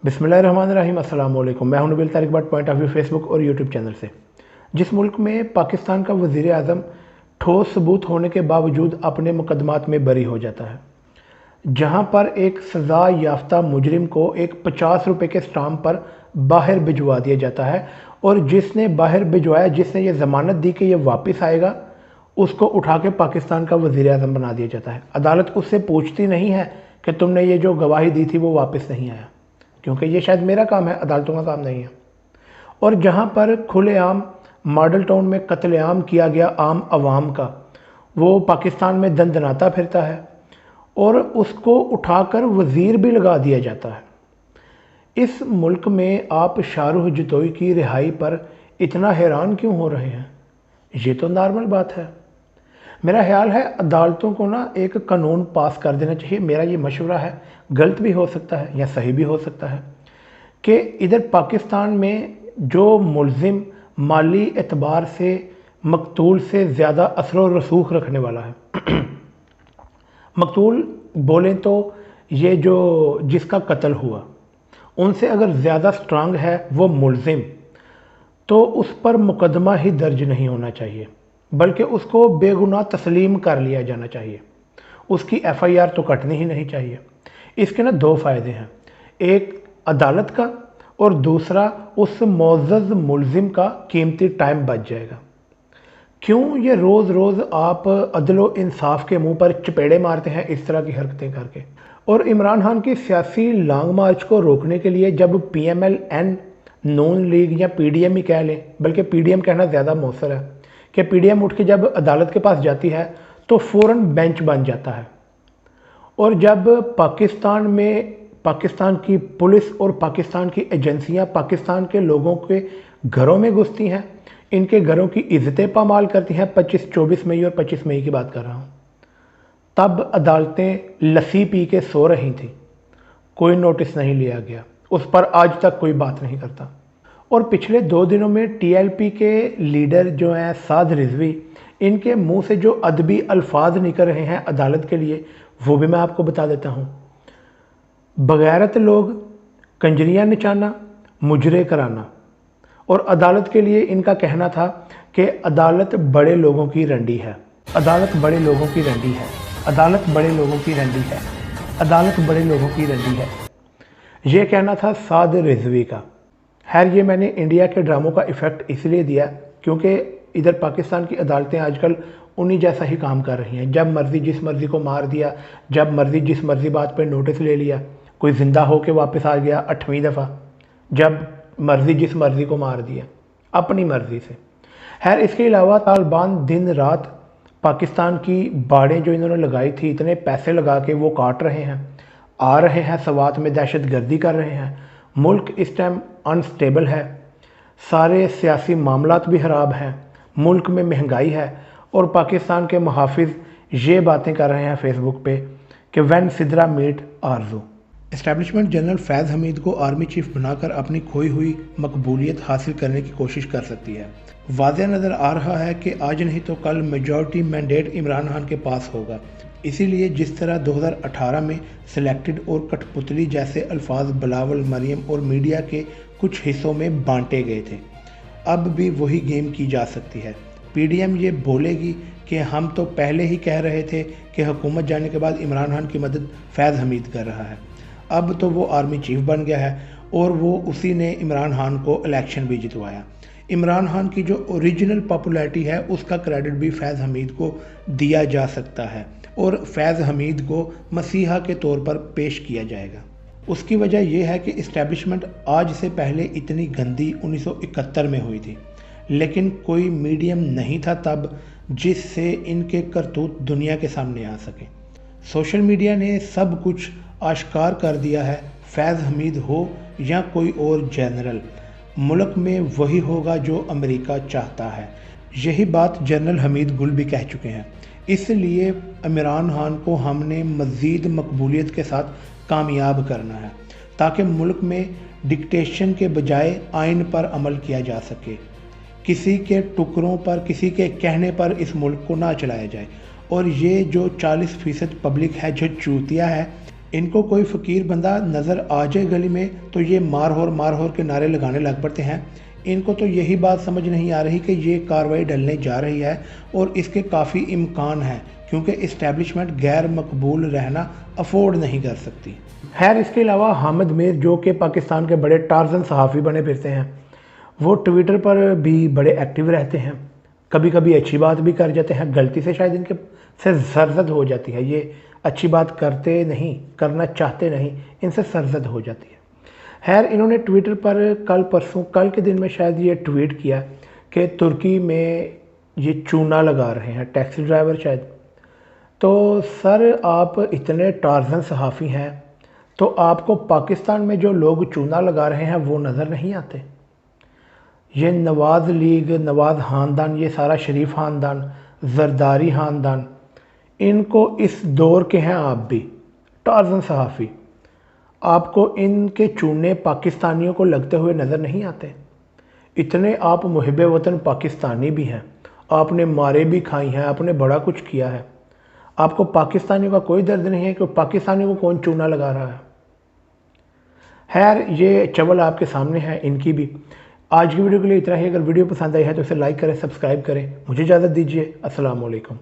बिस्मिल्लाहिर्रहमानिर्रहीम। अस्सलाम वालेकुम। मैं हूं Nabeel Tariq Bhatt, point of view Facebook और यूट्यूब चैनल से। जिस मुल्क में पाकिस्तान का वज़ीर आज़म ठोस सबूत होने के बावजूद अपने मुकदमात में बरी हो जाता है, जहां पर एक सज़ा याफ्ता मुजरिम को एक 50 रुपये के स्टाम्प पर बाहर भिजवा दिया जाता है, और जिसने बाहर भिजवाया, जिसने ये ज़मानत दी कि ये वापस आएगा, उसको उठा के पाकिस्तान का वज़ीर आज़म बना दिया जाता है। अदालत उससे पूछती नहीं है कि तुमने ये जो गवाही दी थी वो वापस नहीं आया, क्योंकि ये शायद मेरा काम है, अदालतों का काम नहीं है। और जहाँ पर खुलेआम मॉडल टाउन में कत्लेआम किया गया आम आवाम का, वो पाकिस्तान में दंदनाता फिरता है और उसको उठाकर वज़ीर भी लगा दिया जाता है। इस मुल्क में आप शाहरुख जतोई की रिहाई पर इतना हैरान क्यों हो रहे हैं? ये तो नॉर्मल बात है। मेरा ख्याल है अदालतों को ना एक कानून पास कर देना चाहिए। मेरा ये मशवरा है, गलत भी हो सकता है या सही भी हो सकता है, कि इधर पाकिस्तान में जो मुलजिम माली एतबार से मकतूल से ज़्यादा असर व रसूख रखने वाला है मकतूल बोलें तो ये जो जिसका कत्ल हुआ, उनसे अगर ज़्यादा स्ट्रांग है वो मुलजिम, तो उस पर मुकदमा ही दर्ज नहीं होना चाहिए, बल्कि उसको बेगुनाह तस्लीम कर लिया जाना चाहिए। उसकी FIR तो कटनी ही नहीं चाहिए। इसके ना दो फ़ायदे हैं, एक अदालत का और दूसरा उस मोअज़्ज़ज़ मुलजिम का कीमती टाइम बच जाएगा। क्यों ये रोज़ रोज़ आप अदल व इंसाफ के मुंह पर चपेड़े मारते हैं इस तरह की हरकतें करके? और इमरान खान की सियासी लॉन्ग मार्च को रोकने के लिए जब PMLN, नून लीग या PDM ही कह लें, बल्कि PDM कहना ज़्यादा मौसर है, कि PDM उठ के जब अदालत के पास जाती है तो फ़ौरन बेंच बन जाता है। और जब पाकिस्तान में पाकिस्तान की पुलिस और पाकिस्तान की एजेंसियां पाकिस्तान के लोगों के घरों में घुसती हैं, इनके घरों की इज्जतें पामाल करती हैं, 24 मई और 25 मई की बात कर रहा हूँ, तब अदालतें लस्सी पी के सो रही थी, कोई नोटिस नहीं लिया गया, उस पर आज तक कोई बात नहीं करता। और पिछले 2 दिनों में TLP के लीडर जो हैं साद रिजवी, इनके मुंह से जो अदबी अल्फाज निकल रहे हैं अदालत के लिए, वो भी मैं आपको बता देता हूँ। बगैरत लोग, कंजरियाँ नचाना, मुजरे कराना। और अदालत के लिए इनका कहना था कि अदालत बड़े लोगों की रंडी है, अदालत बड़े लोगों की रंडी है, अदालत बड़े लोगों की रंडी है, अदालत बड़े लोगों की रंडी है। ये कहना था साद रिजवी का। खैर, ये मैंने इंडिया के ड्रामों का इफ़ेक्ट इसलिए दिया क्योंकि इधर पाकिस्तान की अदालतें आजकल उन्हीं जैसा ही काम कर रही हैं। जब मर्ज़ी जिस मर्ज़ी को मार दिया, जब मर्ज़ी जिस मर्ज़ी बात पर नोटिस ले लिया, कोई ज़िंदा हो के वापस आ गया 8वीं दफ़ा, जब मर्ज़ी जिस मर्ज़ी को मार दिया अपनी मर्ज़ी से। खैर, इसके अलावा तालिबान दिन रात पाकिस्तान की बाड़ें जो इन्होंने लगाई थी, इतने पैसे लगा के वो काट रहे हैं, आ रहे हैं, सवात में दहशत गर्दी कर रहे हैं। मुल्क इस टाइम अनस्टेबल है, सारे सियासी मामलात भी ख़राब हैं, मुल्क में महंगाई है, और पाकिस्तान के मुहाफिज ये बातें कर रहे हैं फेसबुक पे कि when Sidra meet Aarzoo. Establishment general फैज़ हमीद को आर्मी चीफ बनाकर अपनी खोई हुई मकबूलियत हासिल करने की कोशिश कर सकती है। वाज़ेह नज़र आ रहा है कि आज नहीं तो कल मेजॉरिटी मैंडेट इमरान खान के पास होगा। इसीलिए जिस तरह 2018 में सिलेक्टेड और कठपुतली जैसे अल्फाज बिलावल, मरियम और मीडिया के कुछ हिस्सों में बांटे गए थे, अब भी वही गेम की जा सकती है। PDM ये बोलेगी कि हम तो पहले ही कह रहे थे कि हुकूमत जाने के बाद इमरान खान की मदद फैज़ हमीद कर रहा है। अब तो वो आर्मी चीफ बन गया है और वो उसी ने इमरान खान को इलेक्शन भी जितवाया। इमरान खान की जो ओरिजिनल पॉपुलैरिटी है उसका क्रेडिट भी फैज़ हमीद को दिया जा सकता है और फैज़ हमीद को मसीहा के तौर पर पेश किया जाएगा। उसकी वजह यह है कि इस्टेब्लिशमेंट आज से पहले इतनी गंदी 1971 में हुई थी, लेकिन कोई मीडियम नहीं था तब जिससे इनके करतूत दुनिया के सामने आ सके। सोशल मीडिया ने सब कुछ आश्कार कर दिया है। फैज़ हमीद हो या कोई और जनरल, मुल्क में वही होगा जो अमेरिका चाहता है। यही बात जनरल हमीद गुल भी कह चुके हैं। इसलिए इमरान खान को हमने मज़ीद मकबूलियत के साथ कामयाब करना है, ताकि मुल्क में डिक्टेशन के बजाय आइन पर अमल किया जा सके। किसी के टुकड़ों पर, किसी के कहने पर इस मुल्क को ना चलाया जाए। और ये जो 40% पब्लिक है जो चूतिया है, इनको कोई फ़कीर बंदा नज़र आ जाए गली में तो ये मार होर के नारे लगाने लग पड़ते हैं। इनको तो यही बात समझ नहीं आ रही कि ये कार्रवाई डलने जा रही है और इसके काफ़ी इम्कान है, क्योंकि इस्टेब्लिशमेंट गैर मकबूल रहना अफोर्ड नहीं कर सकती। खैर, इसके अलावा हामिद मीर जो कि पाकिस्तान के बड़े टार्जन सहाफ़ी बने फिरते हैं, वो ट्विटर पर भी बड़े एक्टिव रहते हैं। कभी कभी अच्छी बात भी कर जाते हैं, गलती से शायद इनके से सरजद हो जाती है। ये अच्छी बात करते नहीं, करना चाहते नहीं, इनसे सरजद हो जाती है। खैर, इन्होंने ट्विटर पर कल के दिन में शायद ये ट्वीट किया कि तुर्की में ये चूना लगा रहे हैं टैक्सी ड्राइवर शायद। तो सर, आप इतने टार्जन सहाफ़ी हैं तो आपको पाकिस्तान में जो लोग चूना लगा रहे हैं वो नज़र नहीं आते? ये नवाज़ लीग, नवाज़ ख़ानदान, ये सारा शरीफ ख़ानदान, जरदारी ख़ानदान, इनको इस दौर के हैं आप भी टार्जन सहाफ़ी। आपको इनके चूने पाकिस्तानियों को लगते हुए नज़र नहीं आते? इतने आप मुहिब वतन पाकिस्तानी भी हैं, आपने मारे भी खाई हैं, आपने बड़ा कुछ किया है। आपको पाकिस्तानियों का कोई दर्द नहीं है कि पाकिस्तानियों को कौन चूना लगा रहा है? खैर, ये चवल आपके सामने है इनकी भी। आज की वीडियो के लिए इतना ही। अगर वीडियो पसंद आई है तो इसे लाइक करें, सब्सक्राइब करें। मुझे इजाज़त दीजिए। अस्सलाम वालेकुम।